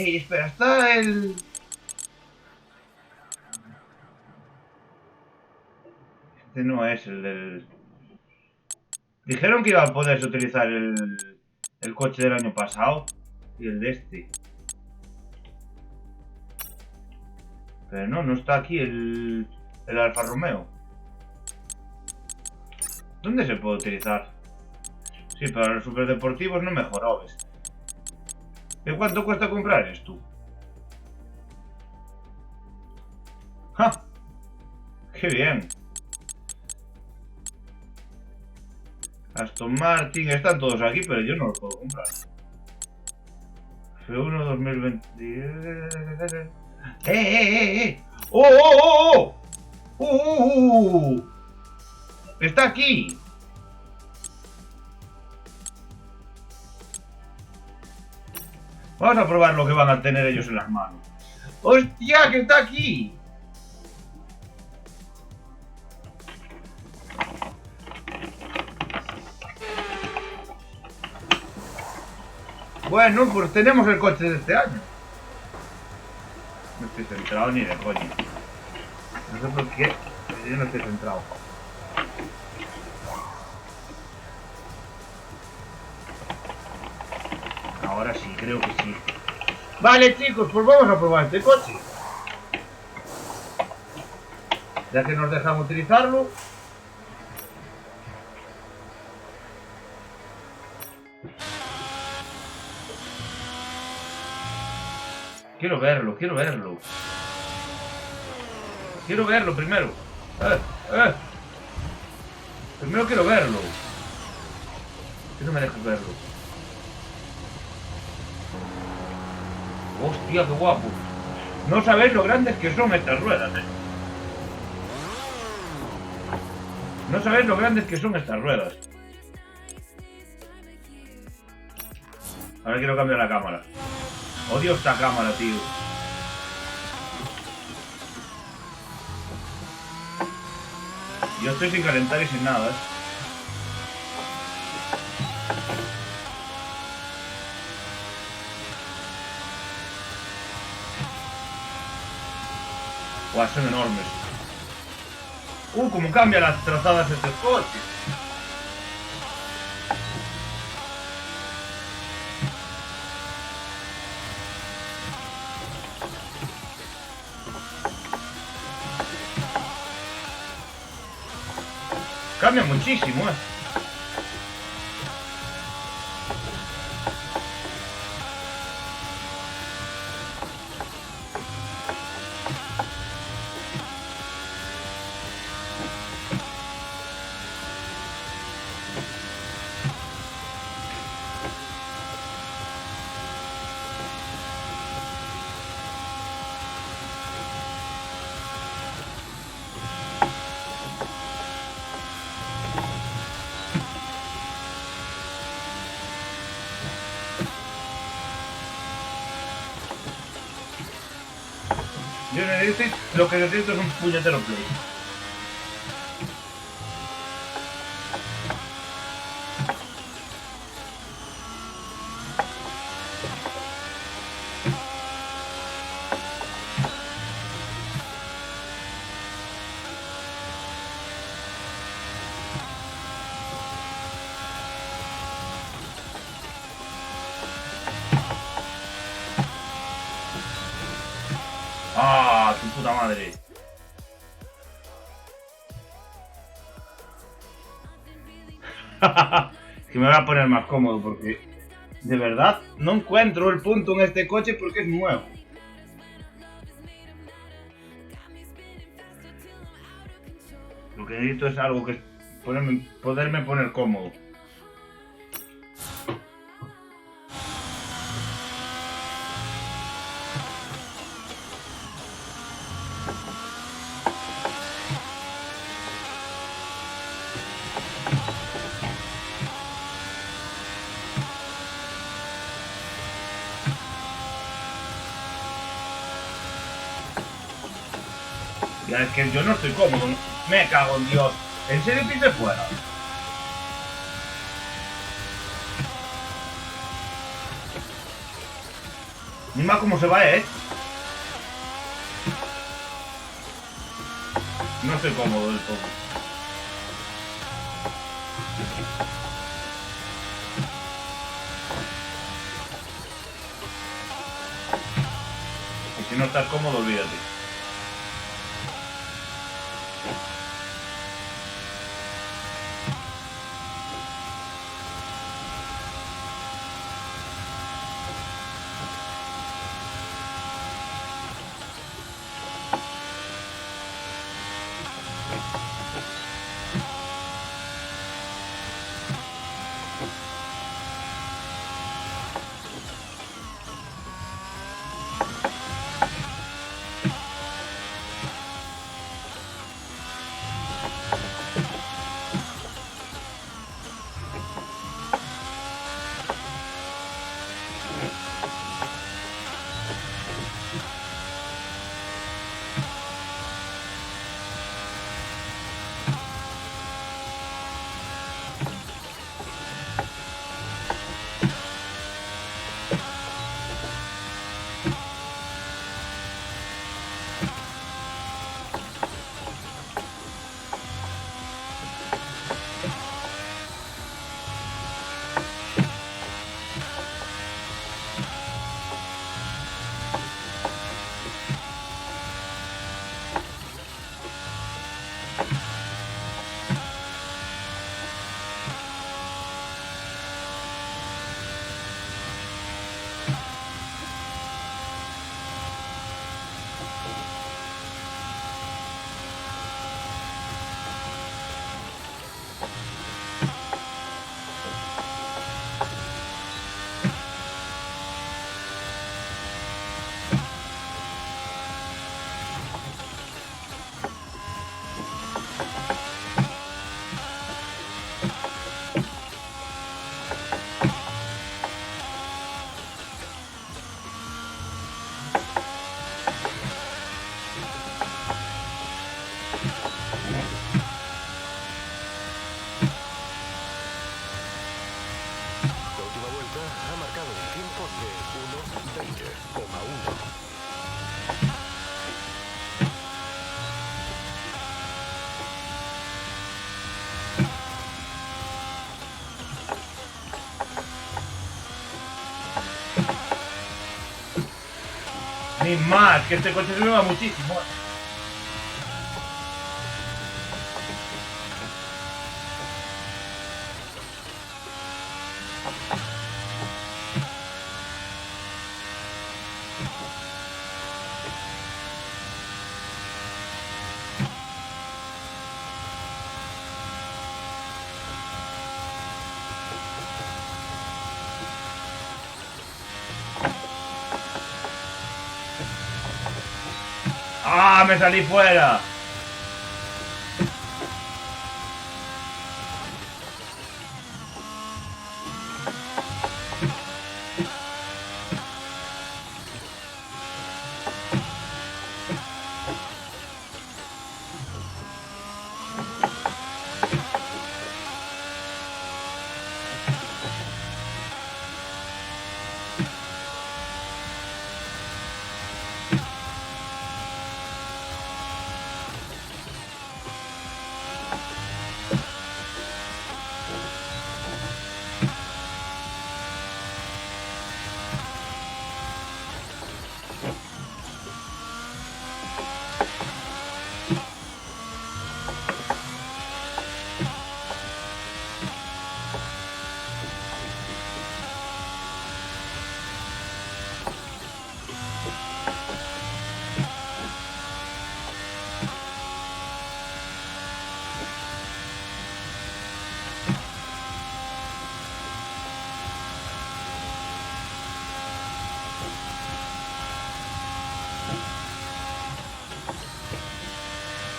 Espera, está el... Este no es el del... Dijeron que iba a poderse utilizar el coche del año pasado y el de este. Pero no está aquí el Alfa Romeo. ¿Dónde se puede utilizar? Sí, para los superdeportivos no mejoró, ¿ves? ¿Y cuánto cuesta comprar esto? ¡Ja! ¡Qué bien! Aston Martin, están todos aquí, pero yo no los puedo comprar. F1 2020... ¡Oh, oh, oh, oh! ¡Está aquí! Vamos a probar lo que van a tener ellos en las manos. ¡Hostia, que está aquí! Bueno, pues tenemos el coche de este año. No estoy centrado ni de coño. No sé por qué, pero yo no estoy centrado. Ahora sí, creo que sí. Vale, chicos, pues vamos a probar este coche. Ya que nos dejan utilizarlo. Quiero verlo, quiero verlo. Quiero verlo primero. Primero quiero verlo. Que no me dejes verlo. Hostia, qué guapo. No sabéis lo grandes que son estas ruedas, No sabéis lo grandes que son estas ruedas. Ahora quiero cambiar la cámara. Odio esta cámara, tío. Yo estoy sin calentar y sin nada, Guau, son enormes. Cómo cambian las trazadas estos coches. Cambia muchísimo, Yo necesito, lo que necesito es un puñetero play. ¡Ah, tu puta madre! Que me voy a poner más cómodo porque... De verdad, no encuentro el punto en este coche porque es nuevo. Lo que necesito es algo que... poderme poner cómodo. Ya es que yo no estoy cómodo. Me cago en Dios. ¿En serio pise fuera? Mira cómo se va, No estoy cómodo del todo. Y si no estás cómodo, olvídate. Ni más, que este coche se me va muchísimo. ¡Ah! ¡Me salí fuera!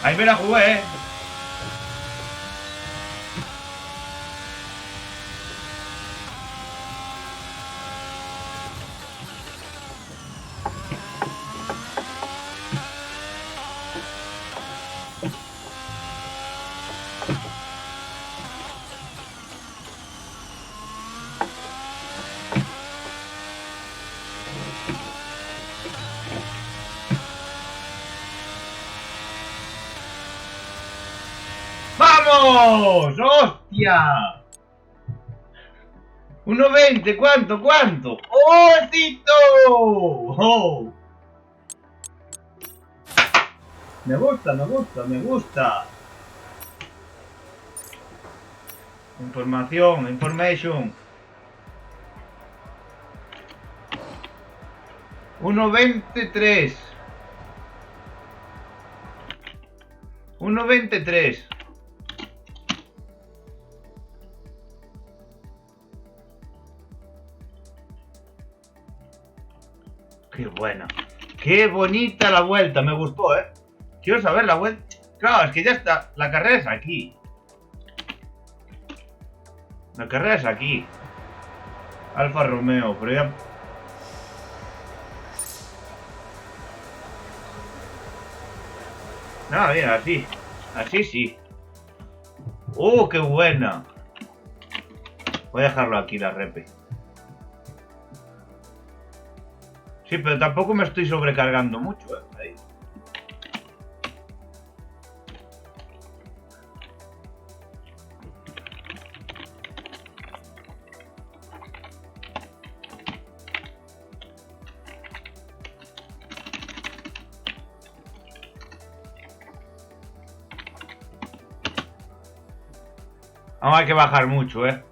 Ahí me la jugué, ¡Vamos! ¡Hostia! 1.20, ¿cuánto? ¿Cuánto? ¡Osito! ¡Oh! Me gusta, me gusta, me gusta. Información, information. 1.23. 1.23. Qué buena. Qué bonita la vuelta, me gustó, ¿eh? Quiero saber la vuelta. Claro, es que ya está. La carrera es aquí. La carrera es aquí. Alfa Romeo, pero ya... No, mira, así. Así sí. ¡Qué buena! Voy a dejarlo aquí, la repe. Sí, pero tampoco me estoy sobrecargando mucho, ¿eh? Ahí. Vamos, hay que bajar mucho, ¿eh?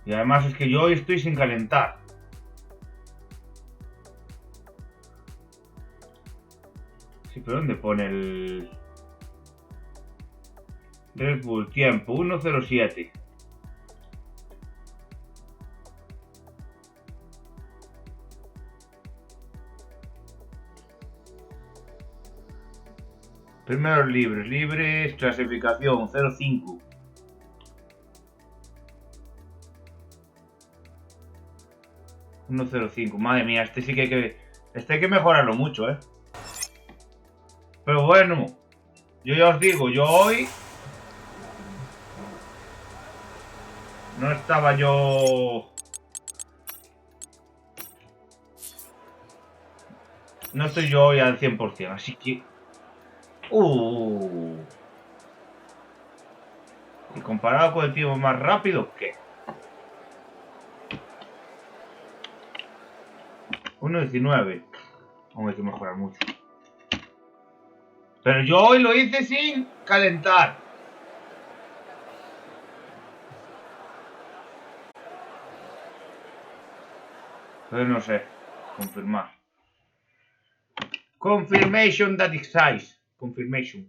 Y además es que yo hoy estoy sin calentar. Sí, pero ¿dónde pone el... Red Bull? Tiempo, 1.07. Primeros libres, libres, clasificación, 0.5. Madre mía, este sí que hay que... Este hay que mejorarlo mucho, ¿eh? Pero bueno, yo ya os digo, yo hoy... No estaba yo... No estoy yo hoy al 100%, así que... Y comparado con el tiempo más rápido, ¿qué? 1.19. Aún hay que mejorar mucho. Pero yo hoy lo hice sin calentar. Entonces no sé. Confirmar. Confirmation that it size. Confirmation.